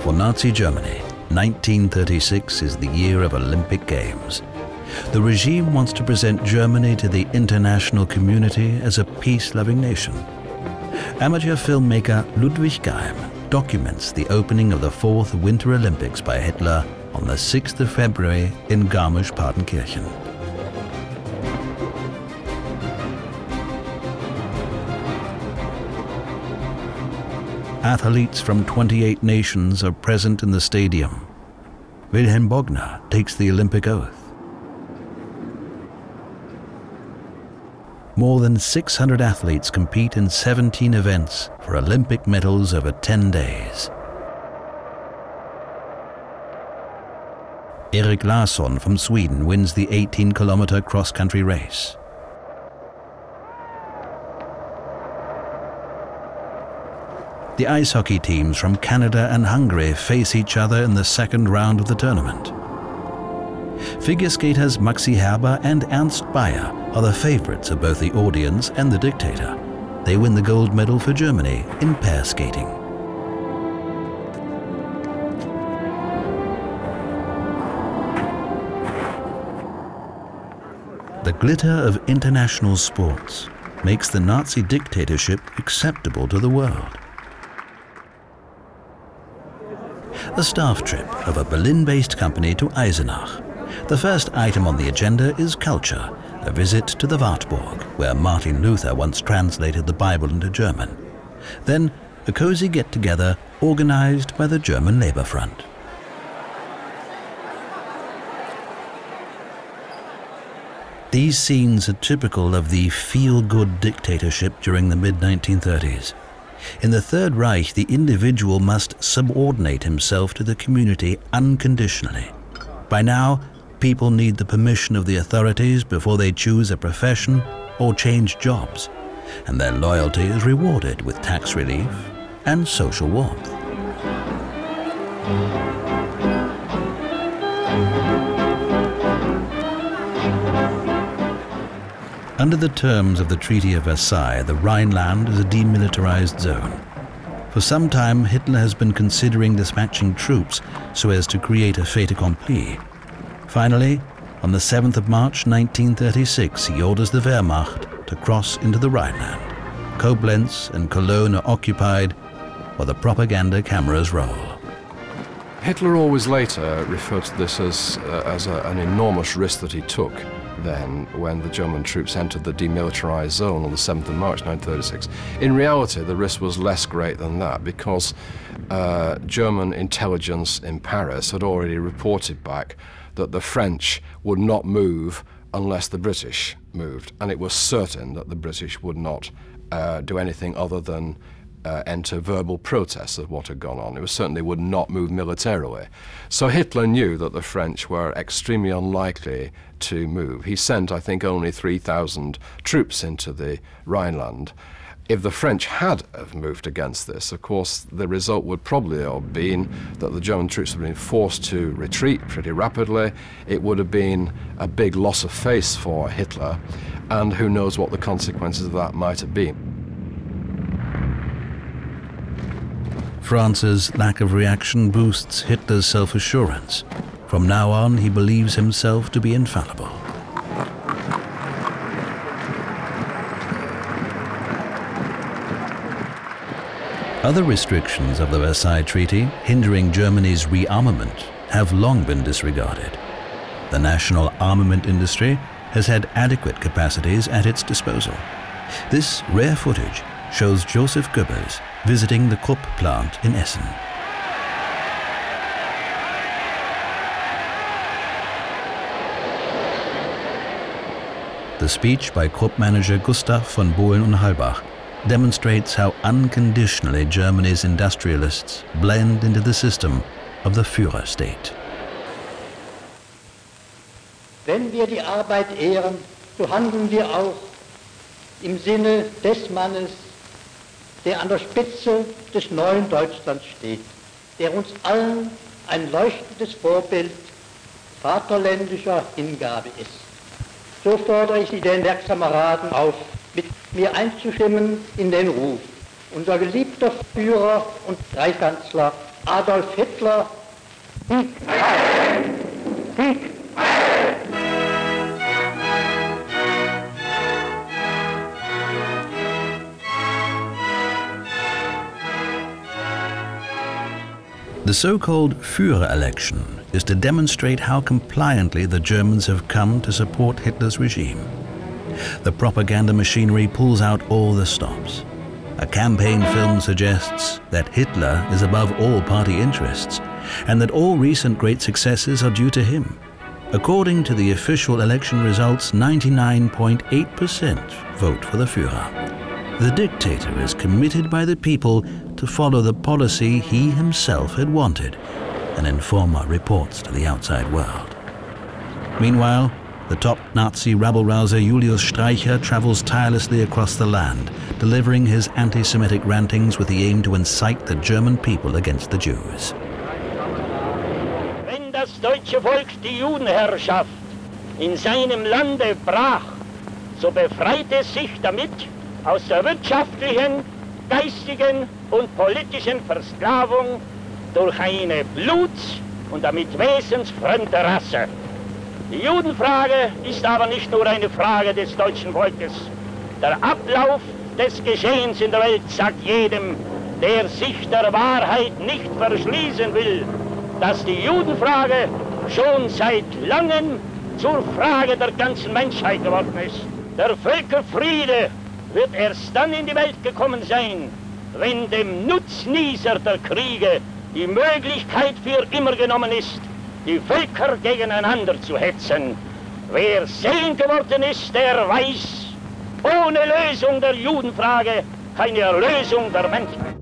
For Nazi Germany, 1936 is the year of Olympic Games. The regime wants to present Germany to the international community as a peace-loving nation. Amateur filmmaker Ludwig Geim documents the opening of the 4th Winter Olympics by Hitler on the 6th of February in Garmisch-Partenkirchen. Athletes from 28 nations are present in the stadium. Wilhelm Bogner takes the Olympic oath. More than 600 athletes compete in 17 events for Olympic medals over 10 days. Erik Larsson from Sweden wins the 18-kilometer cross-country race. The ice hockey teams from Canada and Hungary face each other in the second round of the tournament. Figure skaters Maxi Herber and Ernst Bayer are the favorites of both the audience and the dictator. They win the gold medal for Germany in pair skating. The glitter of international sports makes the Nazi dictatorship acceptable to the world. A staff trip of a Berlin-based company to Eisenach. The first item on the agenda is culture, a visit to the Wartburg, where Martin Luther once translated the Bible into German. Then a cozy get-together organized by the German Labour Front. These scenes are typical of the feel-good dictatorship during the mid-1930s. In the Third Reich, the individual must subordinate himself to the community unconditionally. By now, people need the permission of the authorities before they choose a profession or change jobs, and their loyalty is rewarded with tax relief and social warmth. Under the terms of the Treaty of Versailles, the Rhineland is a demilitarized zone. For some time, Hitler has been considering dispatching troops so as to create a fait accompli. Finally, on the 7th of March 1936, he orders the Wehrmacht to cross into the Rhineland. Koblenz and Cologne are occupied while the propaganda cameras roll. Hitler always later referred to this as an enormous risk that he took then when the German troops entered the demilitarized zone on the 7th of March 1936. In reality, the risk was less great than that because German intelligence in Paris had already reported back that the French would not move unless the British moved, and it was certain that the British would not do anything other than enter verbal protests of what had gone on. It was certain they would not move militarily. So Hitler knew that the French were extremely unlikely to move. He sent, I think, only 3,000 troops into the Rhineland. If the French had have moved against this, of course, the result would probably have been that the German troops would have been forced to retreat pretty rapidly. It would have been a big loss of face for Hitler, and who knows what the consequences of that might have been. France's lack of reaction boosts Hitler's self-assurance. From now on, he believes himself to be infallible. Other restrictions of the Versailles Treaty, hindering Germany's rearmament, have long been disregarded. The national armament industry has had adequate capacities at its disposal. This rare footage shows Joseph Goebbels visiting the Krupp plant in Essen. The speech by Krupp manager Gustav von Bohlen und Halbach demonstrates how unconditionally Germany's industrialists blend into the system of the Führer state. Wenn wir die Arbeit ehren, so handeln wir auch im Sinne des Mannes, der an der Spitze des neuen Deutschlands steht, der uns allen ein leuchtendes Vorbild vaterländischer Hingabe ist. So fordere ich Sie, den Werkkameraden, auf, mit mir einzustimmen in den Ruf. Unser geliebter Führer und Reichskanzler Adolf Hitler, Sieg Heil! Sieg Heil! The so-called Führer election is to demonstrate how compliantly the Germans have come to support Hitler's regime. The propaganda machinery pulls out all the stops. A campaign film suggests that Hitler is above all party interests and that all recent great successes are due to him. According to the official election results, 99.8% vote for the Führer. The dictator is committed by the people to follow the policy he himself had wanted, an informer reports to the outside world. Meanwhile, the top Nazi rabble-rouser Julius Streicher travels tirelessly across the land, delivering his anti-Semitic rantings with the aim to incite the German people against the Jews. Wenn das deutsche Volk die Judenherrschaft in seinem Lande brach, so befreit es sich damit aus der wirtschaftlichen, geistigen und politischen Versklavung durch eine bluts- und damit wesensfremde Rasse. Die Judenfrage ist aber nicht nur eine Frage des deutschen Volkes. Der Ablauf des Geschehens in der Welt sagt jedem, der sich der Wahrheit nicht verschließen will, dass die Judenfrage schon seit langem zur Frage der ganzen Menschheit geworden ist. Der Völkerfriede wird erst dann in die Welt gekommen sein, wenn dem Nutznießer der Kriege die Möglichkeit für immer genommen ist, die Völker gegeneinander zu hetzen. Wer sehend geworden ist, der weiß, ohne Lösung der Judenfrage keine Erlösung der Menschheit.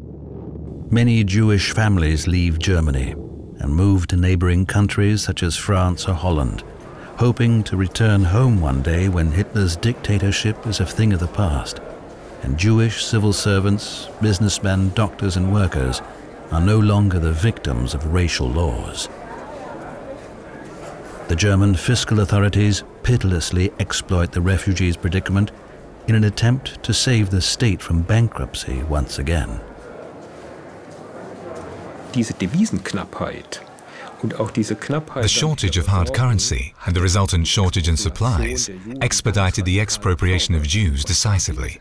Many Jewish families leave Germany and move to neighboring countries such as France or Holland, hoping to return home one day when Hitler's dictatorship is a thing of the past, and Jewish civil servants, businessmen, doctors and workers are no longer the victims of racial laws. The German fiscal authorities pitilessly exploit the refugees' predicament in an attempt to save the state from bankruptcy once again. Diese Devisenknappheit und auch diese Knappheit. The shortage of hard currency and the resultant shortage in supplies expedited the expropriation of Jews decisively.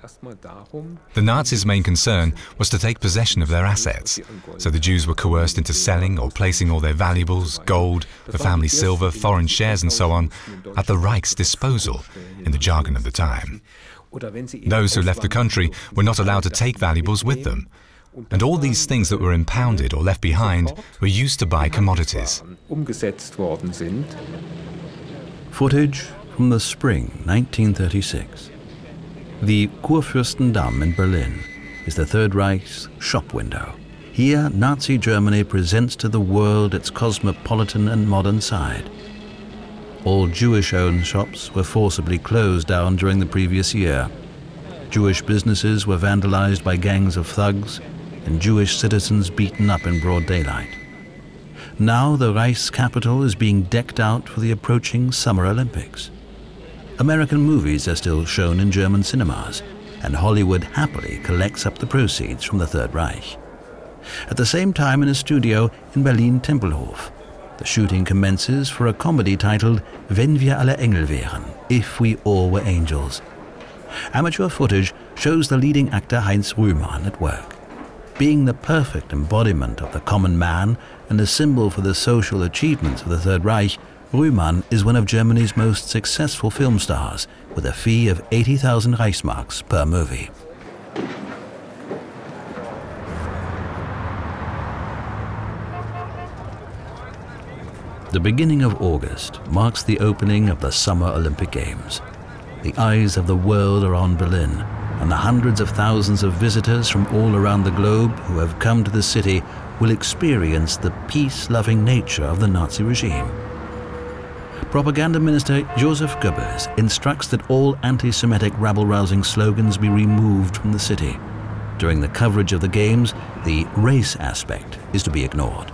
The Nazis' main concern was to take possession of their assets, so the Jews were coerced into selling or placing all their valuables, gold, the family silver, foreign shares and so on, at the Reich's disposal, in the jargon of the time. Those who left the country were not allowed to take valuables with them, and all these things that were impounded or left behind were used to buy commodities. Footage from the spring 1936. The Kurfürstendamm in Berlin is the Third Reich's shop window. Here, Nazi Germany presents to the world its cosmopolitan and modern side. All Jewish-owned shops were forcibly closed down during the previous year. Jewish businesses were vandalized by gangs of thugs, and Jewish citizens beaten up in broad daylight. Now the Reich's capital is being decked out for the approaching Summer Olympics. American movies are still shown in German cinemas, and Hollywood happily collects up the proceeds from the Third Reich. At the same time, in a studio in Berlin-Tempelhof, the shooting commences for a comedy titled Wenn wir alle Engel wären, If We All Were Angels. Amateur footage shows the leading actor Heinz Rühmann at work. Being the perfect embodiment of the common man and a symbol for the social achievements of the Third Reich, Rühmann is one of Germany's most successful film stars, with a fee of 80,000 Reichsmarks per movie. The beginning of August marks the opening of the Summer Olympic Games. The eyes of the world are on Berlin, and the hundreds of thousands of visitors from all around the globe who have come to the city will experience the peace-loving nature of the Nazi regime. Propaganda Minister Joseph Goebbels instructs that all anti-Semitic rabble-rousing slogans be removed from the city. During the coverage of the Games, the race aspect is to be ignored.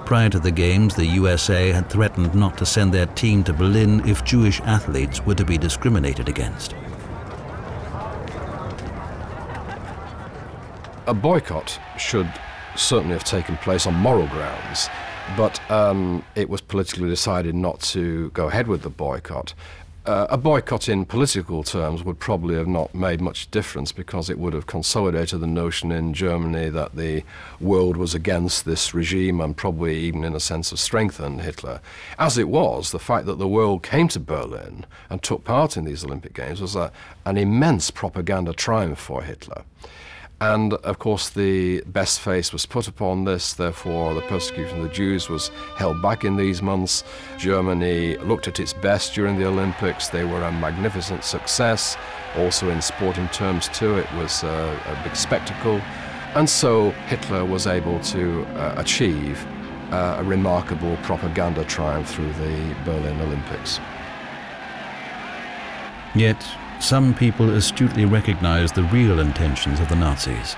Prior to the Games, the USA had threatened not to send their team to Berlin if Jewish athletes were to be discriminated against. A boycott should certainly have taken place on moral grounds, but it was politically decided not to go ahead with the boycott. A boycott in political terms would probably have not made much difference, because it would have consolidated the notion in Germany that the world was against this regime, and probably even in a sense have strengthened Hitler. As it was, the fact that the world came to Berlin and took part in these Olympic Games was an immense propaganda triumph for Hitler. And, of course, the best face was put upon this, therefore the persecution of the Jews was held back in these months. Germany looked at its best during the Olympics. They were a magnificent success, also in sporting terms too. It was a big spectacle. And so Hitler was able to achieve a remarkable propaganda triumph through the Berlin Olympics. Yet, some people astutely recognize the real intentions of the Nazis.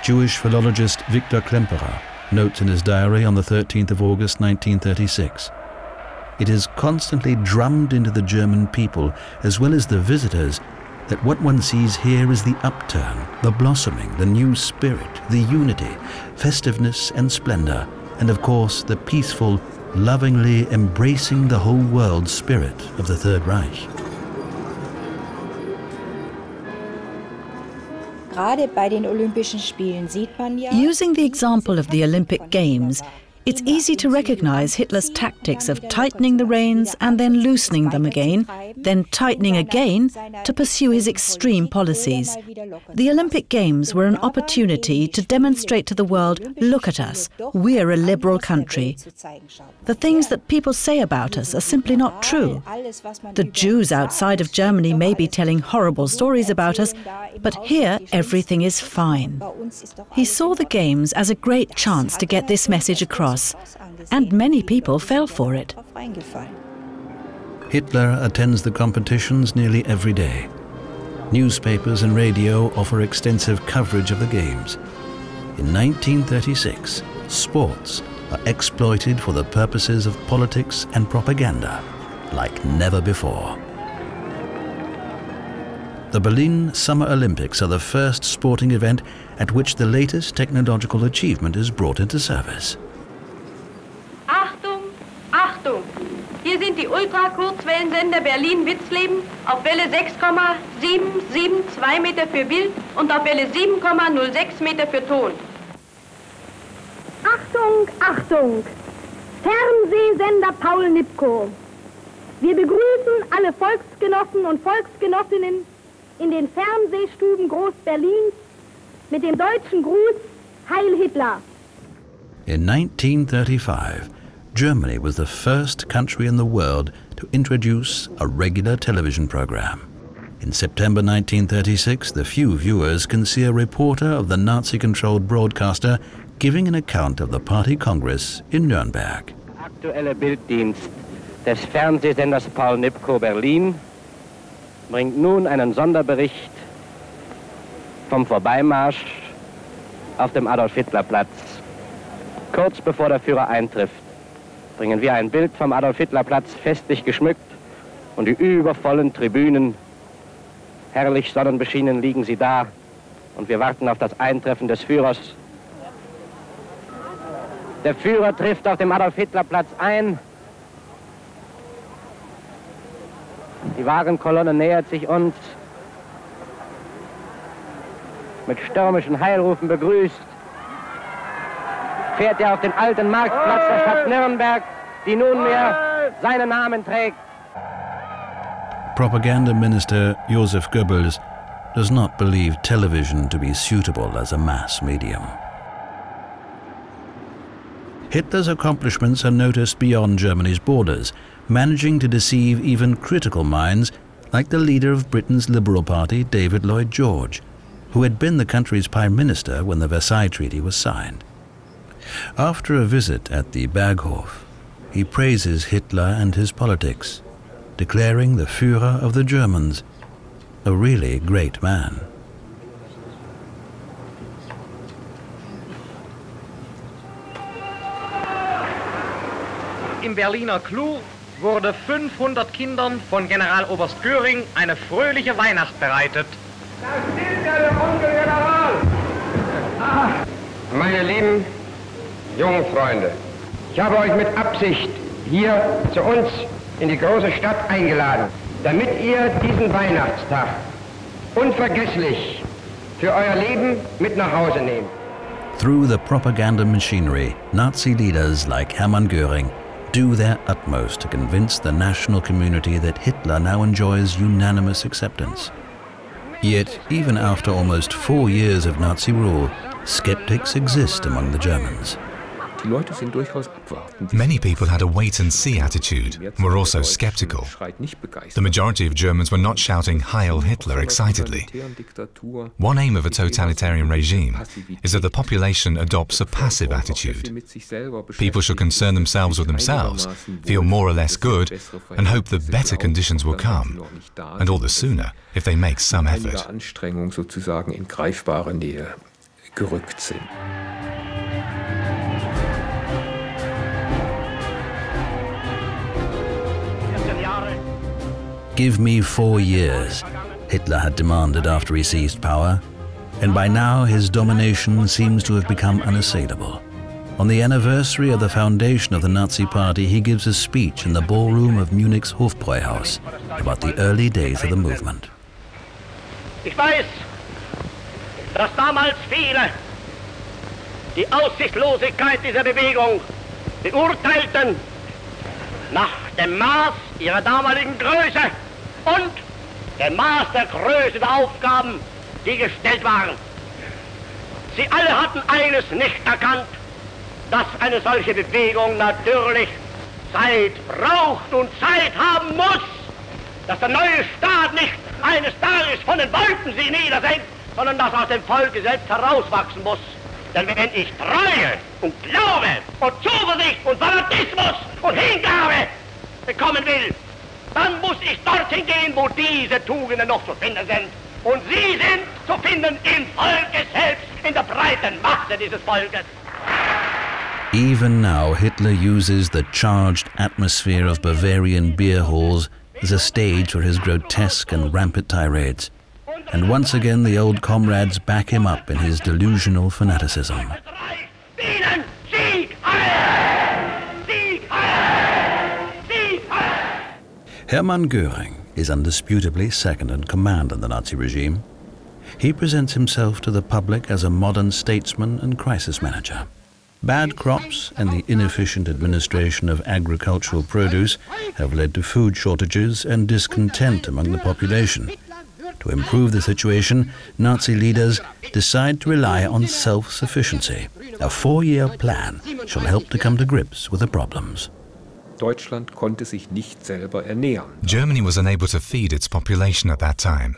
Jewish philologist Victor Klemperer notes in his diary on the 13th of August 1936, "It is constantly drummed into the German people, as well as the visitors, that what one sees here is the upturn, the blossoming, the new spirit, the unity, festiveness and splendor, and of course the peaceful, lovingly embracing the whole world spirit of the Third Reich." Using the example of the Olympic Games, it's easy to recognize Hitler's tactics of tightening the reins and then loosening them again, then tightening again to pursue his extreme policies. The Olympic Games were an opportunity to demonstrate to the world, look at us, we're a liberal country. The things that people say about us are simply not true. The Jews outside of Germany may be telling horrible stories about us, but here everything is fine. He saw the Games as a great chance to get this message across, and many people fell for it. Hitler attends the competitions nearly every day. Newspapers and radio offer extensive coverage of the Games. In 1936, sports are exploited for the purposes of politics and propaganda like never before. The Berlin Summer Olympics are the first sporting event at which the latest technological achievement is brought into service. Achtung, Achtung! Hier sind die Ultrakurzwellensender Berlin-Witzleben auf Welle 6,772 Meter für Bild und auf Welle 7,06 Meter für Ton. Achtung, Achtung! Fernsehsender Paul Nipkow. Wir begrüßen alle Volksgenossen und Volksgenossinnen in den Fernsehstuben Groß-Berlins mit dem deutschen Gruß Heil Hitler. In 1935, Germany was the first country in the world to introduce a regular television program. In September 1936, the few viewers can see a reporter of the Nazi-controlled broadcaster giving an account of the party congress in Nürnberg. Aktuelle Bilddienst des Fernsehsenders Paul Nipkow Berlin bringt nun einen Sonderbericht vom Vorbeimarsch auf dem Adolf-Hitler-Platz. Kurz bevor der Führer eintrifft, bringen wir ein Bild vom Adolf-Hitler-Platz festlich geschmückt und die übervollen Tribünen. Herrlich sonnenbeschienen liegen sie da und wir warten auf das Eintreffen des Führers. Der Führer trifft auf dem Adolf-Hitler-Platz ein. Die Wagenkolonne nähert sich uns. Mit stürmischen Heilrufen begrüßt, fährt er auf den alten Marktplatz der Stadt Nürnberg, die nunmehr seinen Namen trägt. Propaganda Minister Joseph Goebbels does not believe television to be suitable as a mass medium. Hitler's accomplishments are noticed beyond Germany's borders, managing to deceive even critical minds like the leader of Britain's Liberal Party, David Lloyd George, who had been the country's Prime Minister when the Versailles Treaty was signed. After a visit at the Berghof, he praises Hitler and his politics, declaring the Führer of the Germans a really great man. Im Berliner Clou wurde 500 Kindern von Generaloberst Göring eine fröhliche Weihnacht bereitet. Da steht ja der Onkel General! Meine lieben jungen Freunde, ich habe euch mit Absicht hier zu uns in die große Stadt eingeladen, damit ihr diesen Weihnachtstag unvergesslich für euer Leben mit nach Hause nehmt. Through the propaganda machinery, Nazi leaders like Hermann Göring do their utmost to convince the national community that Hitler now enjoys unanimous acceptance. Yet, even after almost 4 years of Nazi rule, skeptics exist among the Germans. Many people had a wait-and-see attitude and were also skeptical. The majority of Germans were not shouting Heil Hitler excitedly. One aim of a totalitarian regime is that the population adopts a passive attitude. People should concern themselves with themselves, feel more or less good, and hope that better conditions will come, and all the sooner if they make some effort. Give me 4 years, Hitler had demanded after he seized power, and by now his domination seems to have become unassailable. On the anniversary of the foundation of the Nazi Party, he gives a speech in the ballroom of Munich's Hofbräuhaus about the early days of the movement. Ich weiß, dass damals viele die Aussichtslosigkeit dieser Bewegung beurteilten nach dem Maß ihrer damaligen Größe und dem Maß der Größe der Aufgaben, die gestellt waren. Sie alle hatten eines nicht erkannt, dass eine solche Bewegung natürlich Zeit braucht und Zeit haben muss, dass der neue Staat nicht eines Tages von den Wolken sie niedersenkt, sondern dass aus dem Volke selbst herauswachsen muss. Denn wenn ich Treue und Glaube und Zuversicht und Fanatismus und Hingabe bekommen will, dann muss ich dorthin gehen, wo diese Tugenden noch zu finden sind. Und sie sind zu finden im Volke selbst, in der breiten Masse dieses Volkes. Even now, Hitler uses the charged atmosphere of Bavarian beer halls as a stage for his grotesque and rampant tirades. And once again, the old comrades back him up in his delusional fanaticism. Hermann Göring is undisputably second in command in the Nazi regime. He presents himself to the public as a modern statesman and crisis manager. Bad crops and the inefficient administration of agricultural produce have led to food shortages and discontent among the population. To improve the situation, Nazi leaders decide to rely on self-sufficiency. A 4-year plan shall help to come to grips with the problems. Germany was unable to feed its population at that time.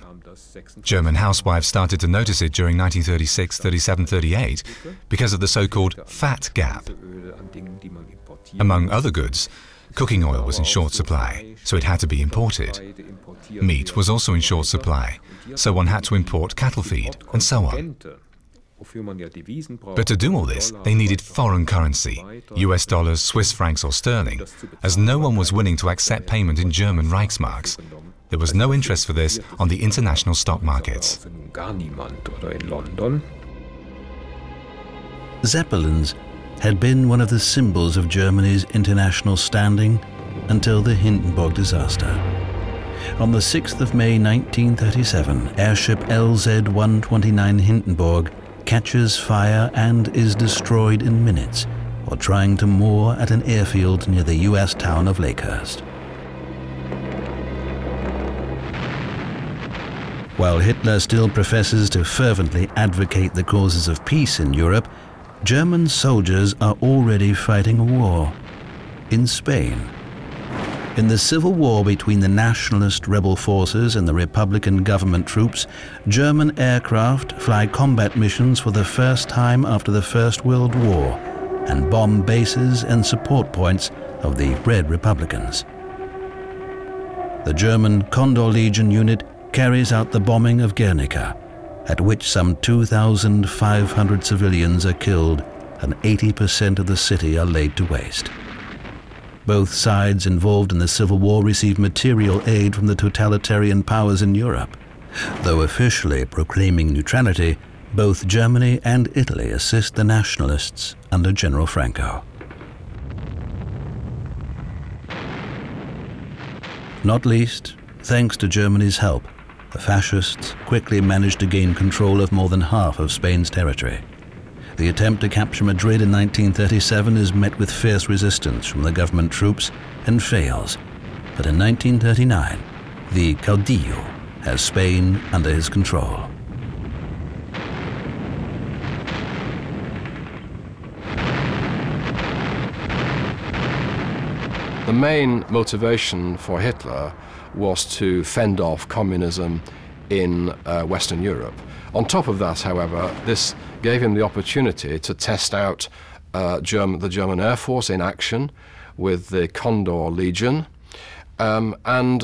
German housewives started to notice it during 1936, 37, 38 because of the so-called fat gap. Among other goods, cooking oil was in short supply, so it had to be imported. Meat was also in short supply, so one had to import cattle feed, and so on. But to do all this, they needed foreign currency, US dollars, Swiss francs or sterling, as no one was willing to accept payment in German Reichsmarks. There was no interest for this on the international stock markets. Zeppelins had been one of the symbols of Germany's international standing until the Hindenburg disaster. On the 6th of May 1937, airship LZ-129 Hindenburg catches fire and is destroyed in minutes while trying to moor at an airfield near the US town of Lakehurst. While Hitler still professes to fervently advocate the causes of peace in Europe, German soldiers are already fighting a war in Spain. In the civil war between the nationalist rebel forces and the Republican government troops, German aircraft fly combat missions for the first time after the First World War and bomb bases and support points of the Red Republicans. The German Condor Legion unit carries out the bombing of Guernica, at which some 2,500 civilians are killed and 80% of the city are laid to waste. Both sides involved in the Civil War received material aid from the totalitarian powers in Europe. Though officially proclaiming neutrality, both Germany and Italy assist the nationalists under General Franco. Not least, thanks to Germany's help, the fascists quickly managed to gain control of more than half of Spain's territory. The attempt to capture Madrid in 1937 is met with fierce resistance from the government troops and fails. But in 1939, the caudillo has Spain under his control. The main motivation for Hitler was to fend off communism in Western Europe. On top of that, however, this gave him the opportunity to test out the German Air Force in action with the Condor Legion. Beyond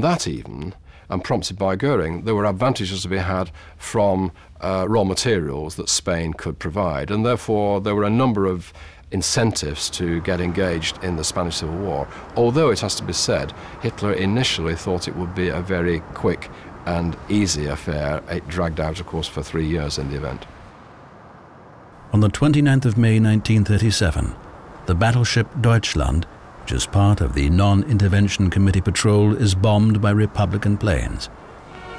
that even, and prompted by Goering, there were advantages to be had from raw materials that Spain could provide, and therefore there were a number of incentives to get engaged in the Spanish Civil War, although it has to be said, Hitler initially thought it would be a very quick and easy affair. It dragged out, of course, for 3 years in the event. On the 29th of May 1937, the battleship Deutschland, which is part of the Non-Intervention Committee patrol, is bombed by Republican planes.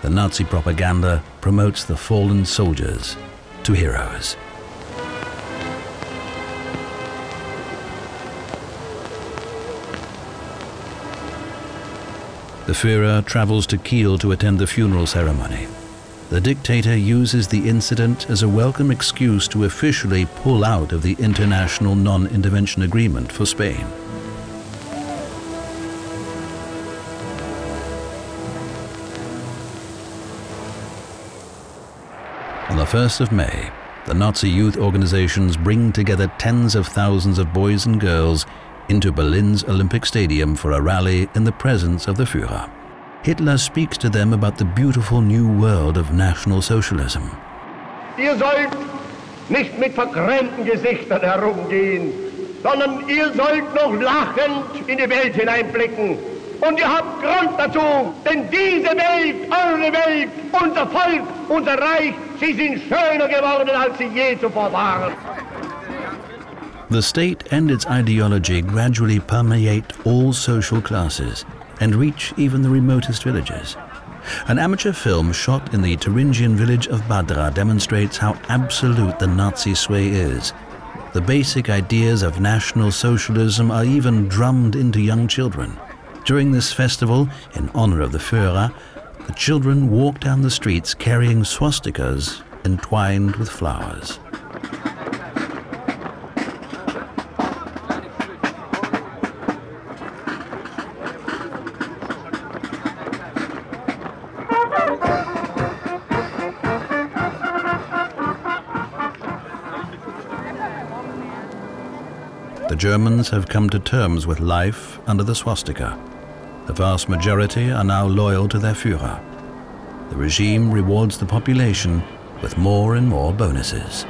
The Nazi propaganda promotes the fallen soldiers to heroes. The Führer travels to Kiel to attend the funeral ceremony. The dictator uses the incident as a welcome excuse to officially pull out of the international non-intervention agreement for Spain. On the 1st of May, the Nazi youth organizations bring together tens of thousands of boys and girls into Berlin's Olympic Stadium for a rally in the presence of the Führer. Hitler speaks to them about the beautiful new world of National Socialism. Ihr sollt nicht mit vergrämten Gesichtern herumgehen, sondern ihr sollt noch lachend in die Welt hineinblicken. Und ihr habt Grund dazu, denn diese Welt, eure Welt, unser Volk, unser Reich, sie sind schöner geworden, als sie je zuvor waren. The state and its ideology gradually permeate all social classes and reach even the remotest villages. An amateur film shot in the Thuringian village of Badra demonstrates how absolute the Nazi sway is. The basic ideas of National Socialism are even drummed into young children. During this festival, in honor of the Führer, the children walk down the streets carrying swastikas entwined with flowers. The Germans have come to terms with life under the swastika. The vast majority are now loyal to their Führer. The regime rewards the population with more and more bonuses.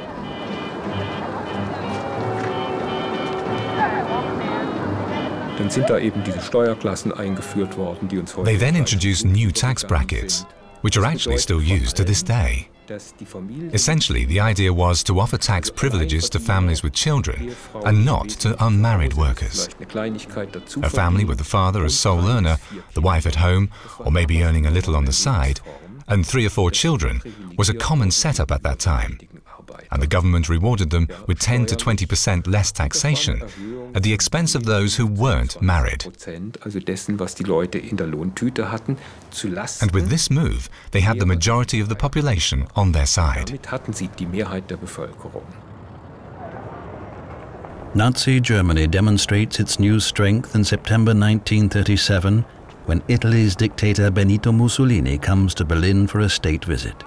They then introduced new tax brackets, which are actually still used to this day. Essentially, the idea was to offer tax privileges to families with children and not to unmarried workers. A family with the father as sole earner, the wife at home, or maybe earning a little on the side, and 3 or 4 children was a common setup at that time. And the government rewarded them with 10 to 20% less taxation at the expense of those who weren't married. And with this move, they had the majority of the population on their side. Nazi Germany demonstrates its new strength in September 1937 when Italy's dictator Benito Mussolini comes to Berlin for a state visit.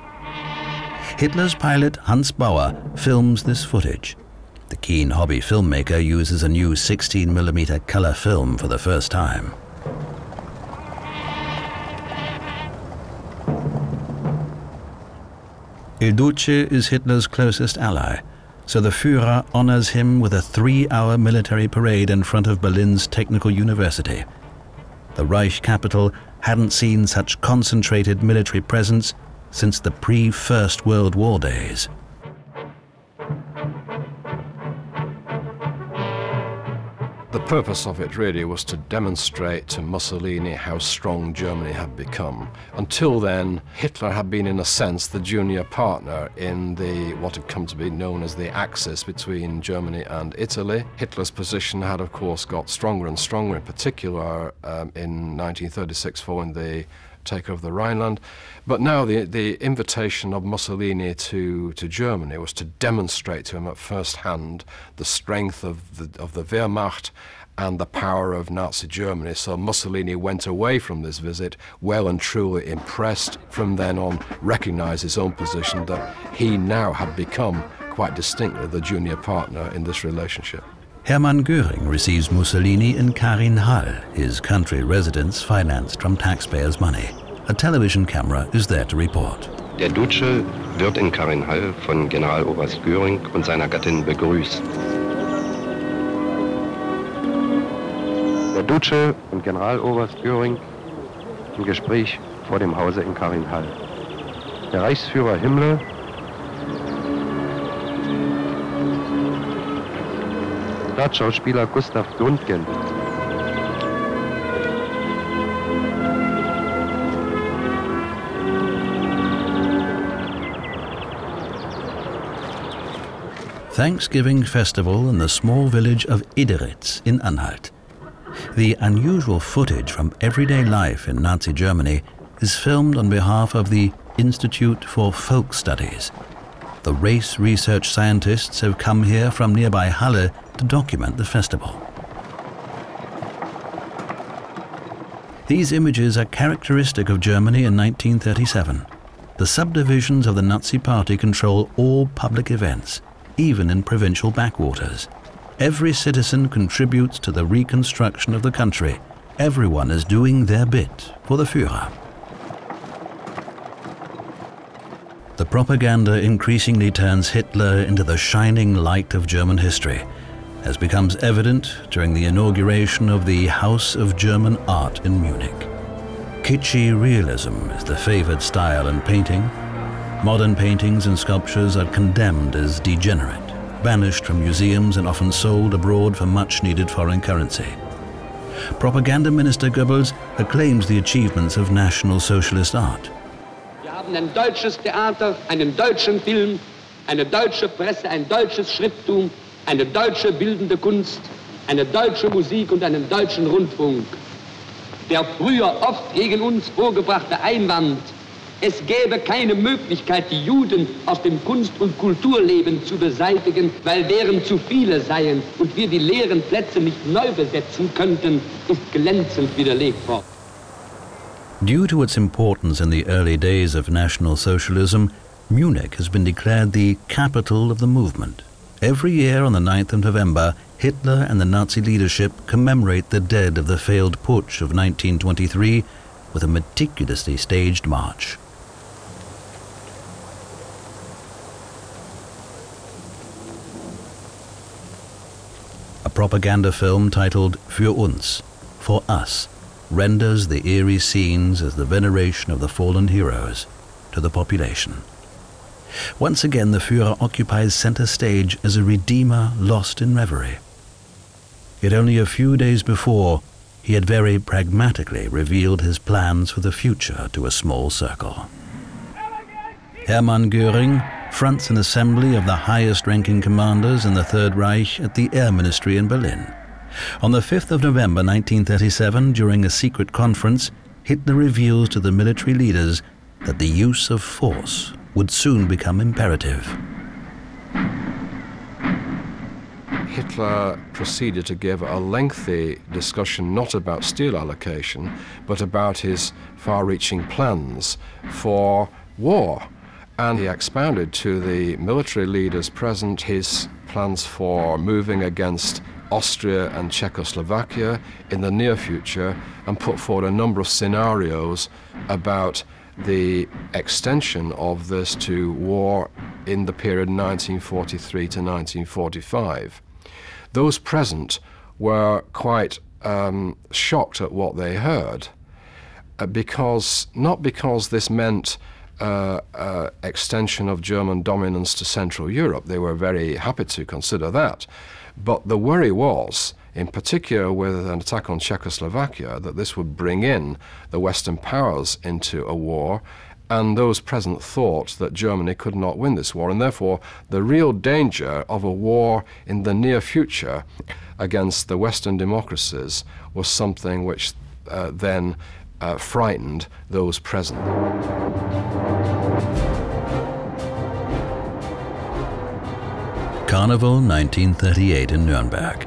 Hitler's pilot Hans Bauer films this footage. The keen hobby filmmaker uses a new 16mm color film for the first time. Il Duce is Hitler's closest ally, so the Führer honors him with a 3-hour military parade in front of Berlin's Technical University. The Reich capital hadn't seen such concentrated military presence since the pre-First World War days. The purpose of it really was to demonstrate to Mussolini how strong Germany had become. Until then, Hitler had been, in a sense, the junior partner in what had come to be known as the Axis between Germany and Italy. Hitler's position had, of course, got stronger and stronger, in particular in 1936 following the takeover of the Rhineland. But now the invitation of Mussolini to Germany was to demonstrate to him at first hand the strength of the Wehrmacht and the power of Nazi Germany. So Mussolini went away from this visit well and truly impressed. From then on, recognized his own position that he now had become quite distinctly the junior partner in this relationship. Hermann Göring receives Mussolini in Carinhall, his country residence financed from taxpayers' money. A television camera is there to report. Der Duce wird in Carinhall von Generaloberst Göring und seiner Gattin begrüßt. Der Duce und Generaloberst Göring im Gespräch vor dem Hause in Carinhall. Der Reichsführer Himmler Staatsschauspieler Gustav Gründgen. Thanksgiving festival in the small village of Ideritz in Anhalt. The unusual footage from everyday life in Nazi Germany is filmed on behalf of the Institute for Folk Studies. The race research scientists have come here from nearby Halle to document the festival. These images are characteristic of Germany in 1937. The subdivisions of the Nazi Party control all public events, even in provincial backwaters. Every citizen contributes to the reconstruction of the country. Everyone is doing their bit for the Führer. The propaganda increasingly turns Hitler into the shining light of German history, as becomes evident during the inauguration of the House of German Art in Munich. Kitschy realism is the favored style in painting. Modern paintings and sculptures are condemned as degenerate, banished from museums and often sold abroad for much-needed foreign currency. Propaganda Minister Goebbels acclaims the achievements of National Socialist art. Wir haben ein deutsches Theater, einen deutschen Film, eine deutsche Presse, ein deutsches Schrifttum, eine deutsche bildende Kunst, eine deutsche Musik und einen deutschen Rundfunk. Der früher oft gegen uns vorgebrachte Einwand, es gäbe keine Möglichkeit, die Juden aus dem Kunst- und Kulturleben zu beseitigen, weil deren zu viele seien und wir die leeren Plätze nicht neu besetzen könnten, ist glänzend widerlegt worden. Due to its importance in the early days of National Socialism, Munich has been declared the capital of the movement. Every year on the 9th of November, Hitler and the Nazi leadership commemorate the dead of the failed putsch of 1923 with a meticulously staged march. A propaganda film titled Für uns, For Us, renders the eerie scenes as the veneration of the fallen heroes to the population. Once again, the Führer occupies center stage as a redeemer lost in reverie. Yet only a few days before, he had very pragmatically revealed his plans for the future to a small circle. Hermann Göring fronts an assembly of the highest-ranking commanders in the Third Reich at the Air Ministry in Berlin. On the 5th of November 1937, during a secret conference, Hitler reveals to the military leaders that the use of force would soon become imperative. Hitler proceeded to give a lengthy discussion not about steel allocation, but about his far-reaching plans for war. And he expounded to the military leaders present his plans for moving against Austria and Czechoslovakia in the near future, and put forward a number of scenarios about the extension of this to war in the period 1943 to 1945. Those present were quite shocked at what they heard, not because this meant extension of German dominance to Central Europe. They were very happy to consider that. But the worry was, in particular with an attack on Czechoslovakia, that this would bring in the Western powers into a war, and those present thought that Germany could not win this war, and therefore the real danger of a war in the near future against the Western democracies was something which then frightened those present. Carnival 1938 in Nuremberg.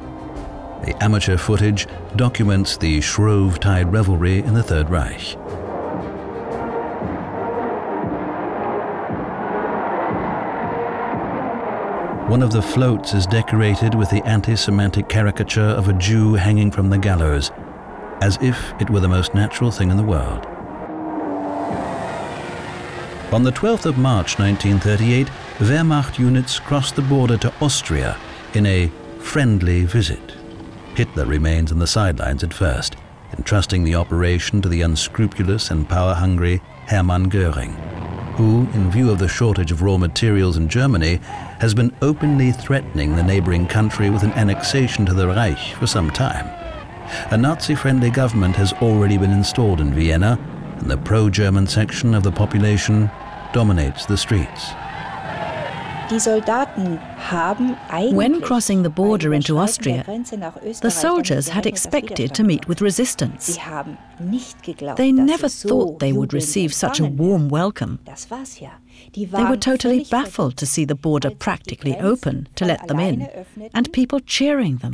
The amateur footage documents the Shrovetide revelry in the Third Reich. One of the floats is decorated with the anti-Semitic caricature of a Jew hanging from the gallows, as if it were the most natural thing in the world. On the 12th of March 1938, Wehrmacht units crossed the border to Austria in a friendly visit. Hitler remains on the sidelines at first, entrusting the operation to the unscrupulous and power-hungry Hermann Göring, who, in view of the shortage of raw materials in Germany, has been openly threatening the neighboring country with an annexation to the Reich for some time. A Nazi-friendly government has already been installed in Vienna, and the pro-German section of the population dominates the streets. When crossing the border into Austria, the soldiers had expected to meet with resistance. They never thought they would receive such a warm welcome. They were totally baffled to see the border practically open to let them in, and people cheering them.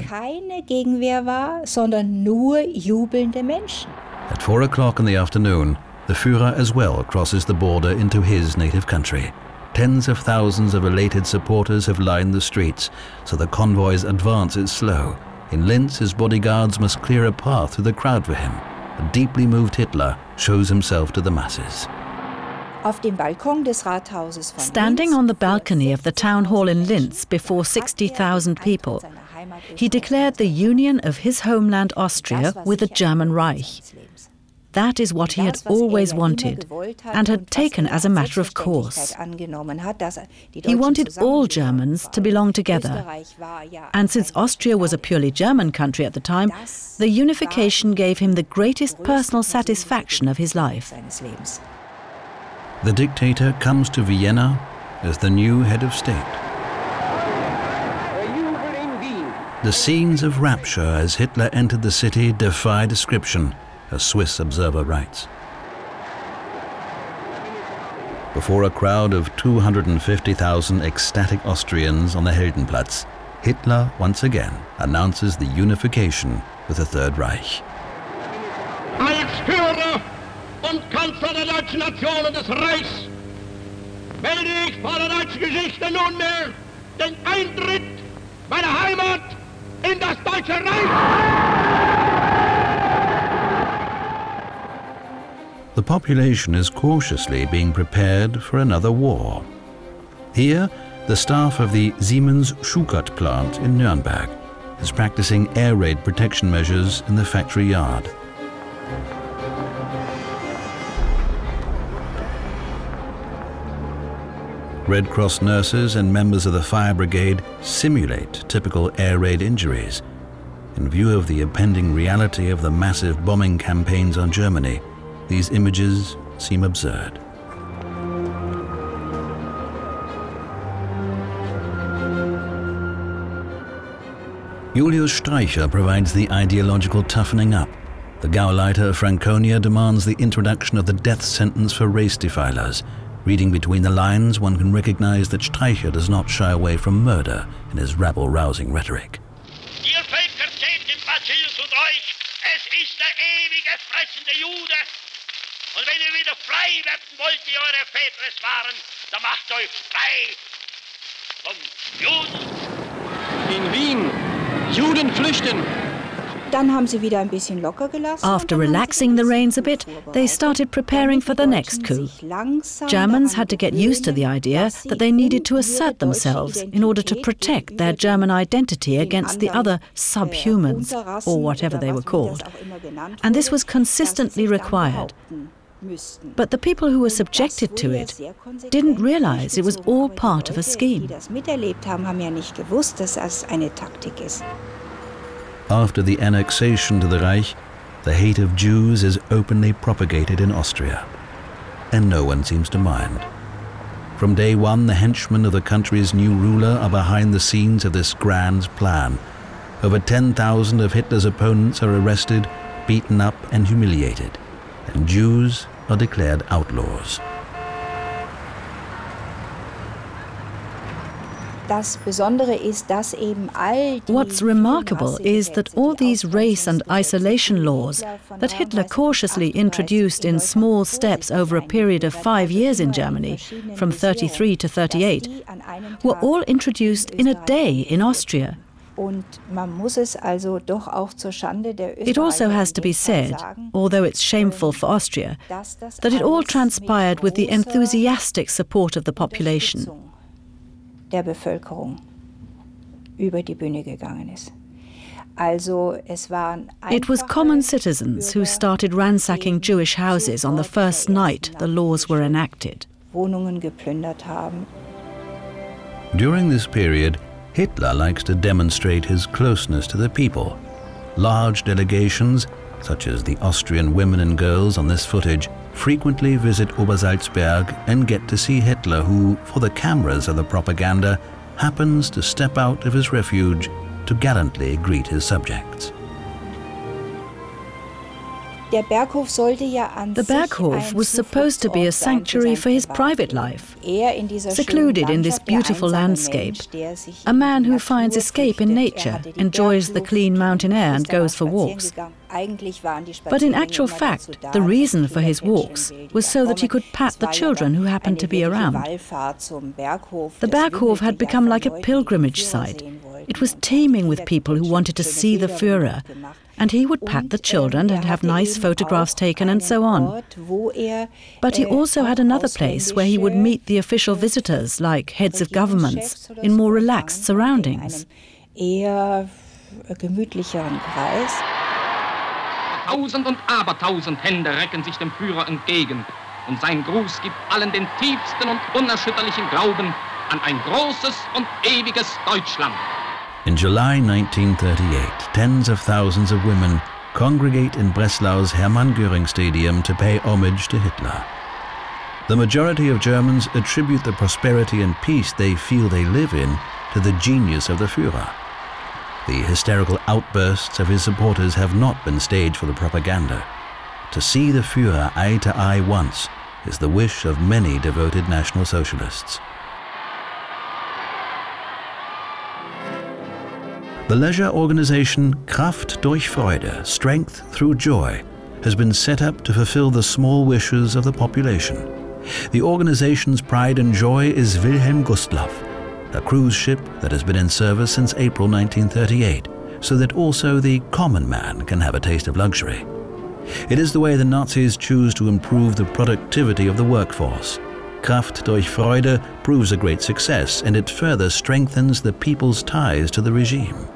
At 4 o'clock in the afternoon, the Führer as well crosses the border into his native country. Tens of thousands of elated supporters have lined the streets, so the convoy's advance is slow. In Linz, his bodyguards must clear a path through the crowd for him. A deeply moved Hitler shows himself to the masses. Standing on the balcony of the town hall in Linz before 60,000 people, he declared the union of his homeland Austria with the German Reich. That is what he had always wanted and had taken as a matter of course. He wanted all Germans to belong together. And since Austria was a purely German country at the time, the unification gave him the greatest personal satisfaction of his life. The dictator comes to Vienna as the new head of state. The scenes of rapture as Hitler entered the city defy description, a Swiss observer writes. Before a crowd of 250,000 ecstatic Austrians on the Heldenplatz, Hitler once again announces the unification with the Third Reich. Als Führer und Kanzler der deutschen Nation und des Reichs melde ich vor der deutschen Geschichte nunmehr den Eintritt meiner Heimat in das Deutsche Reich. The population is cautiously being prepared for another war. Here, the staff of the Siemens Schuckert plant in Nuremberg is practicing air raid protection measures in the factory yard. Red Cross nurses and members of the fire brigade simulate typical air raid injuries. In view of the impending reality of the massive bombing campaigns on Germany, these images seem absurd. Julius Streicher provides the ideological toughening up. The Gauleiter of Franconia demands the introduction of the death sentence for race defilers. Reading between the lines, one can recognize that Streicher does not shy away from murder in his rabble-rousing rhetoric. Ihr Völker seht im Bacil zu euch, es ist der ewige fressende Jude. Und wenn ihr wieder frei werden wollt, wie eure Väter es waren, dann macht euch frei vom Juden. In Wien, Juden flüchten. Dann haben sie wieder ein bisschen locker gelassen. After relaxing the reins a bit, they started preparing for the next coup. Germans had to get used to the idea that they needed to assert themselves in order to protect their German identity against the other subhumans, or whatever they were called. And this was consistently required. But the people who were subjected to it didn't realize it was all part of a scheme. After the annexation to the Reich, the hate of Jews is openly propagated in Austria, and no one seems to mind. From day one, the henchmen of the country's new ruler are behind the scenes of this grand plan. Over 10,000 of Hitler's opponents are arrested, beaten up and humiliated, and Jews are declared outlaws. What's remarkable is that all these race and isolation laws that Hitler cautiously introduced in small steps over a period of 5 years in Germany, from 33 to 38, were all introduced in a day in Austria. It also has to be said, although it's shameful for Austria, that it all transpired with the enthusiastic support of the population. It was common citizens who started ransacking Jewish houses on the first night the laws were enacted. During this period, Hitler likes to demonstrate his closeness to the people. Large delegations, such as the Austrian women and girls on this footage, frequently visit Obersalzberg and get to see Hitler, who, for the cameras of the propaganda, happens to step out of his refuge to gallantly greet his subjects. The Berghof was supposed to be a sanctuary for his private life. Secluded in this beautiful landscape, a man who finds escape in nature, enjoys the clean mountain air and goes for walks. But in actual fact, the reason for his walks was so that he could pat the children who happened to be around. The Berghof had become like a pilgrimage site. It was teeming with people who wanted to see the Führer, and he would pat the children and have nice photographs taken and so on. But he also had another place where he would meet the official visitors, like heads of governments, in more relaxed surroundings. Tausend und abertausend Hände recken sich dem Führer entgegen, und sein Gruß gibt allen den tiefsten und unerschütterlichen Glauben an ein großes und ewiges Deutschland. In July 1938, tens of thousands of women congregate in Breslau's Hermann Göring Stadium to pay homage to Hitler. The majority of Germans attribute the prosperity and peace they feel they live in to the genius of the Führer. The hysterical outbursts of his supporters have not been staged for the propaganda. To see the Führer eye to eye once is the wish of many devoted National Socialists. The leisure organization Kraft durch Freude, Strength Through Joy, has been set up to fulfill the small wishes of the population. The organization's pride and joy is Wilhelm Gustloff, a cruise ship that has been in service since April 1938, so that also the common man can have a taste of luxury. It is the way the Nazis choose to improve the productivity of the workforce. Kraft durch Freude proves a great success, and it further strengthens the people's ties to the regime.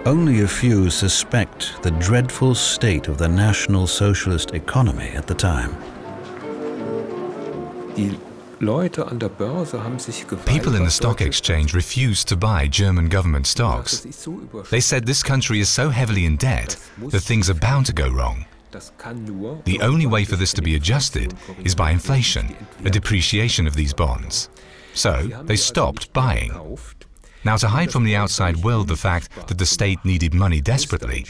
Only a few suspect the dreadful state of the National Socialist economy at the time. People in the stock exchange refused to buy German government stocks. They said this country is so heavily in debt that things are bound to go wrong. The only way for this to be adjusted is by inflation, a depreciation of these bonds. So they stopped buying. Now, to hide from the outside world the fact that the state needed money desperately,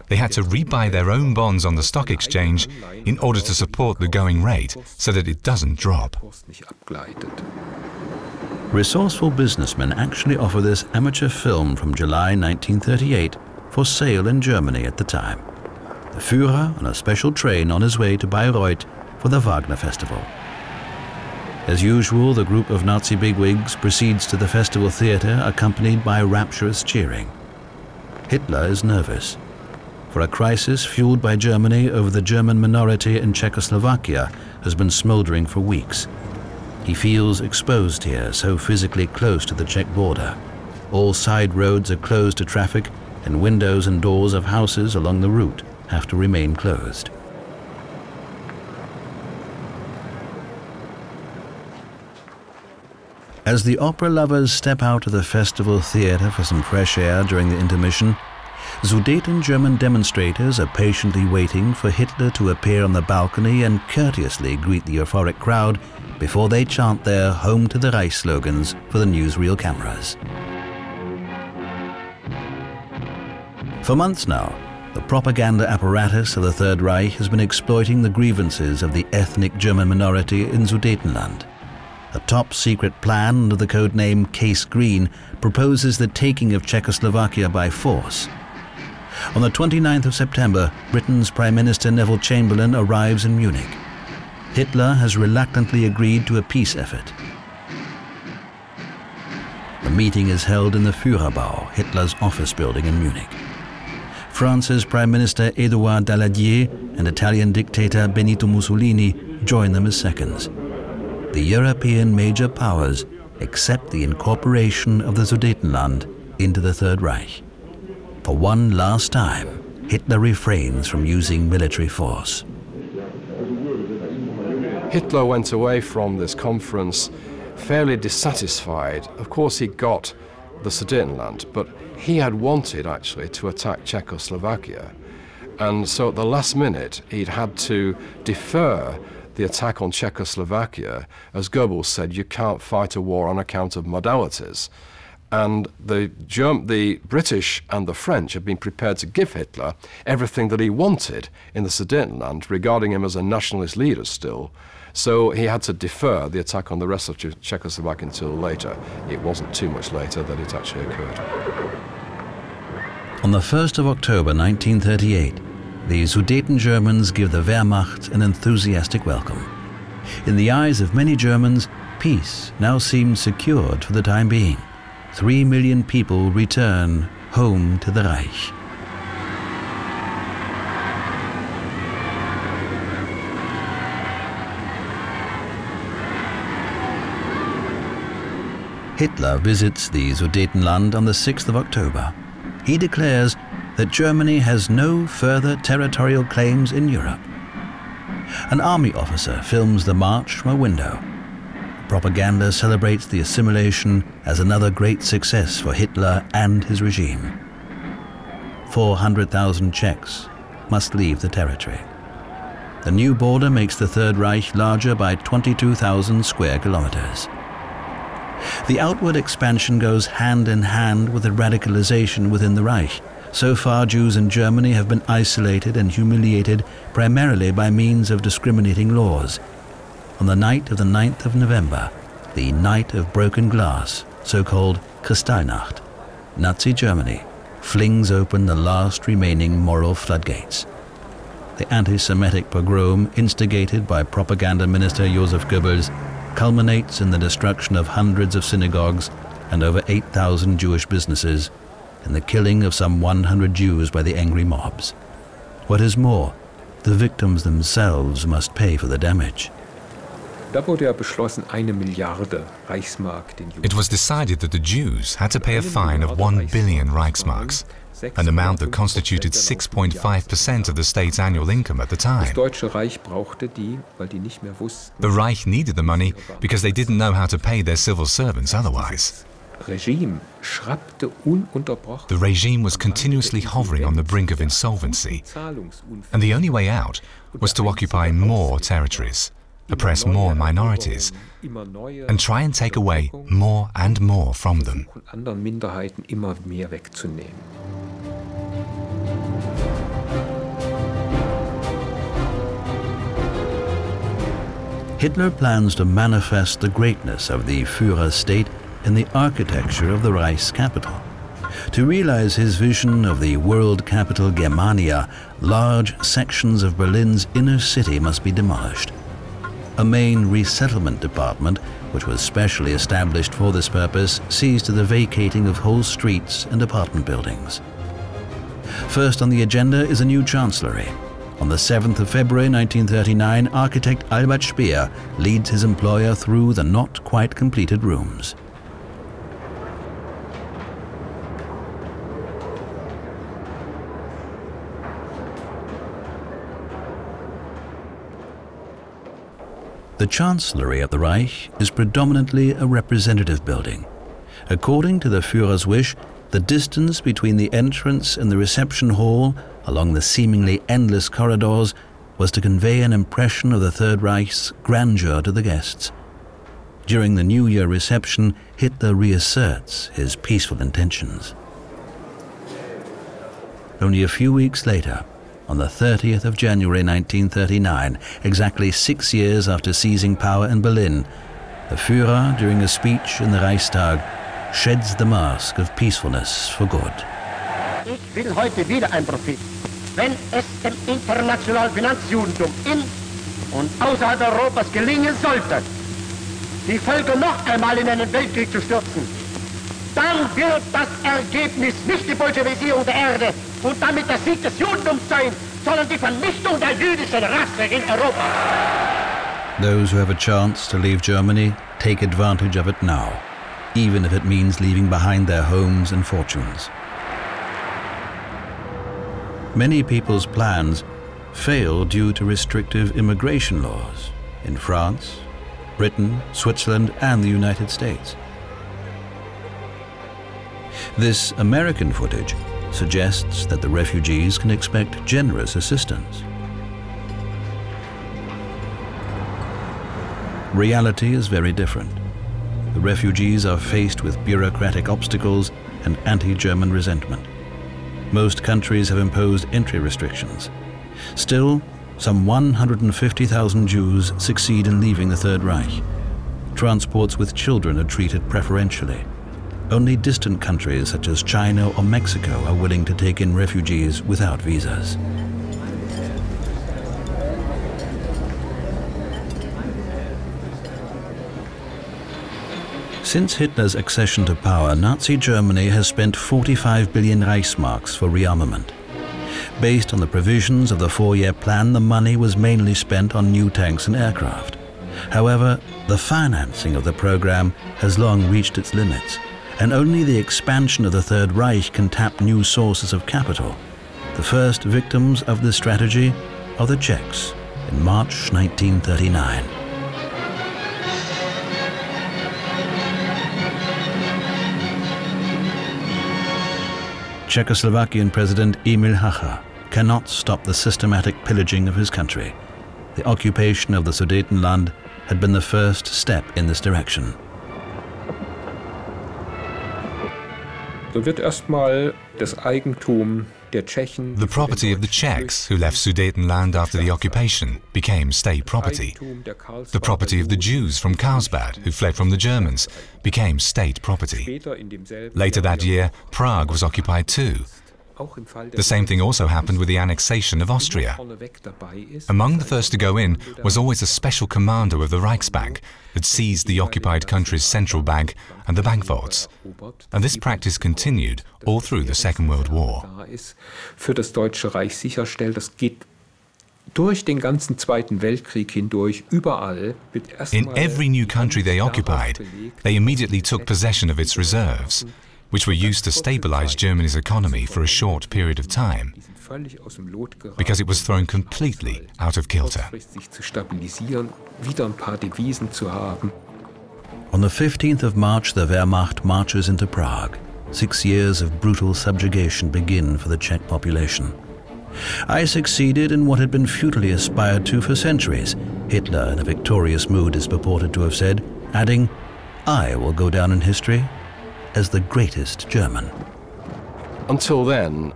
they had to rebuy their own bonds on the stock exchange in order to support the going rate so that it doesn't drop. Resourceful businessmen actually offer this amateur film from July 1938 for sale in Germany at the time. The Führer on a special train on his way to Bayreuth for the Wagner Festival. As usual, the group of Nazi bigwigs proceeds to the festival theater accompanied by rapturous cheering. Hitler is nervous, for a crisis fueled by Germany over the German minority in Czechoslovakia has been smoldering for weeks. He feels exposed here, so physically close to the Czech border. All side roads are closed to traffic, and windows and doors of houses along the route have to remain closed. As the opera lovers step out of the festival theatre for some fresh air during the intermission, Sudeten German demonstrators are patiently waiting for Hitler to appear on the balcony and courteously greet the euphoric crowd before they chant their Home to the Reich slogans for the newsreel cameras. For months now, the propaganda apparatus of the Third Reich has been exploiting the grievances of the ethnic German minority in Sudetenland. A top-secret plan under the codename Case Green proposes the taking of Czechoslovakia by force. On the 29th of September, Britain's Prime Minister Neville Chamberlain arrives in Munich. Hitler has reluctantly agreed to a peace effort. The meeting is held in the Führerbau, Hitler's office building in Munich. France's Prime Minister Édouard Daladier and Italian dictator Benito Mussolini join them as seconds. The European major powers accept the incorporation of the Sudetenland into the Third Reich. For one last time, Hitler refrains from using military force. Hitler went away from this conference fairly dissatisfied. Of course, he got the Sudetenland, but he had wanted actually to attack Czechoslovakia. And so at the last minute, he'd had to defer the attack on Czechoslovakia. As Goebbels said, you can't fight a war on account of modalities. And the British and the French had been prepared to give Hitler everything that he wanted in the Sudetenland, regarding him as a nationalist leader still. So he had to defer the attack on the rest of Czechoslovakia until later. It wasn't too much later that it actually occurred. On the 1st of October 1938, the Sudeten Germans give the Wehrmacht an enthusiastic welcome. In the eyes of many Germans, peace now seemed secured for the time being. 3 million people return home to the Reich. Hitler visits the Sudetenland on the 6th of October. He declares that Germany has no further territorial claims in Europe. An army officer films the march from a window. Propaganda celebrates the assimilation as another great success for Hitler and his regime. 400,000 Czechs must leave the territory. The new border makes the Third Reich larger by 22,000 square kilometers. The outward expansion goes hand in hand with the radicalization within the Reich. So far, Jews in Germany have been isolated and humiliated primarily by means of discriminating laws. On the night of the 9th of November, the Night of Broken Glass, so-called Kristallnacht, Nazi Germany flings open the last remaining moral floodgates. The anti-Semitic pogrom instigated by propaganda minister Joseph Goebbels culminates in the destruction of hundreds of synagogues and over 8,000 Jewish businesses, and the killing of some 100 Jews by the angry mobs. What is more, the victims themselves must pay for the damage. It was decided that the Jews had to pay a fine of 1 billion Reichsmarks, an amount that constituted 6.5% of the state's annual income at the time. The Reich needed the money because they didn't know how to pay their civil servants otherwise. The regime was continuously hovering on the brink of insolvency, and the only way out was to occupy more territories, oppress more minorities, and try and take away more and more from them. Hitler plans to manifest the greatness of the Führer state in the architecture of the Reich's capital. To realize his vision of the world capital Germania, large sections of Berlin's inner city must be demolished. A main resettlement department, which was specially established for this purpose, sees to the vacating of whole streets and apartment buildings. First on the agenda is a new chancellery. On the 7th of February 1939, architect Albert Speer leads his employer through the not quite completed rooms. The Chancellery of the Reich is predominantly a representative building. According to the Führer's wish, the distance between the entrance and the reception hall, along the seemingly endless corridors, was to convey an impression of the Third Reich's grandeur to the guests. During the New Year reception, Hitler reasserts his peaceful intentions. Only a few weeks later, on the 30th of January 1939, exactly 6 years after seizing power in Berlin, the Führer, during a speech in the Reichstag, sheds the mask of peacefulness for good. Ich will heute wieder ein Prophet. Wenn es dem internationalen Finanzjudentum in und außerhalb Europas gelingen sollte, die Völker noch einmal in einen Weltkrieg zu stürzen, dann wird das Ergebnis nicht die Bolschewisierung der Erde und damit der Sieg des Judentums sein, sondern die Vernichtung der jüdischen Rasse in Europa. Those who have a chance to leave Germany take advantage of it now, even if it means leaving behind their homes and fortunes. Many people's plans fail due to restrictive immigration laws in France, Britain, Switzerland, and the United States. This American footage suggests that the refugees can expect generous assistance. Reality is very different. The refugees are faced with bureaucratic obstacles and anti-German resentment. Most countries have imposed entry restrictions. Still, some 150,000 Jews succeed in leaving the Third Reich. Transports with children are treated preferentially. Only distant countries such as China or Mexico are willing to take in refugees without visas. Since Hitler's accession to power, Nazi Germany has spent 45 billion Reichsmarks for rearmament. Based on the provisions of the four-year plan, the money was mainly spent on new tanks and aircraft. However, the financing of the program has long reached its limits, and only the expansion of the Third Reich can tap new sources of capital. The first victims of this strategy are the Czechs in March 1939. Czechoslovakian President Emil Hácha cannot stop the systematic pillaging of his country. The occupation of the Sudetenland had been the first step in this direction. So wird erstmal das Eigentum der Tschechen. The property of the Czechs who left Sudetenland after the occupation became state property. The property of the Jews from Karlsbad who fled from the Germans became state property. Later that year, Prague was occupied too. The same thing also happened with the annexation of Austria. Among the first to go in was always a special commander of the Reichsbank that seized the occupied country's central bank and the bank vaults. And this practice continued all through the Second World War. Für das Deutsche Reich sicherstellt, das geht durch den ganzen Zweiten Weltkrieg hindurch, überall. In every new country they occupied, they immediately took possession of its reserves, which were used to stabilize Germany's economy for a short period of time, because it was thrown completely out of kilter. On the 15th of March, the Wehrmacht marches into Prague. 6 years of brutal subjugation begin for the Czech population. I succeeded in what had been futilely aspired to for centuries, Hitler, in a victorious mood, is purported to have said, adding, "I will go down in history as the greatest German." Until then,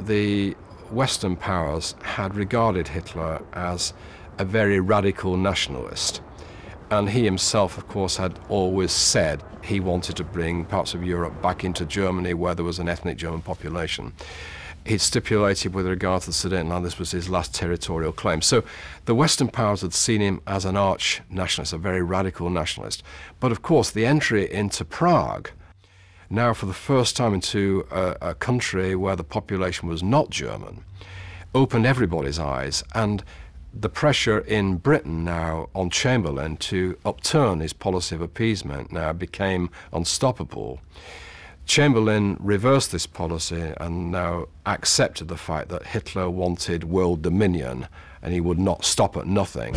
the Western powers had regarded Hitler as a very radical nationalist. And he himself, of course, had always said he wanted to bring parts of Europe back into Germany where there was an ethnic German population. He'd stipulated with regard to the Sudetenland this was his last territorial claim. So the Western powers had seen him as an arch nationalist, a very radical nationalist. But of course, the entry into Prague, now for the first time into a country where the population was not German, opened everybody's eyes, and the pressure in Britain now on Chamberlain to upturn his policy of appeasement now became unstoppable. Chamberlain reversed this policy and now accepted the fact that Hitler wanted world dominion and he would not stop at nothing.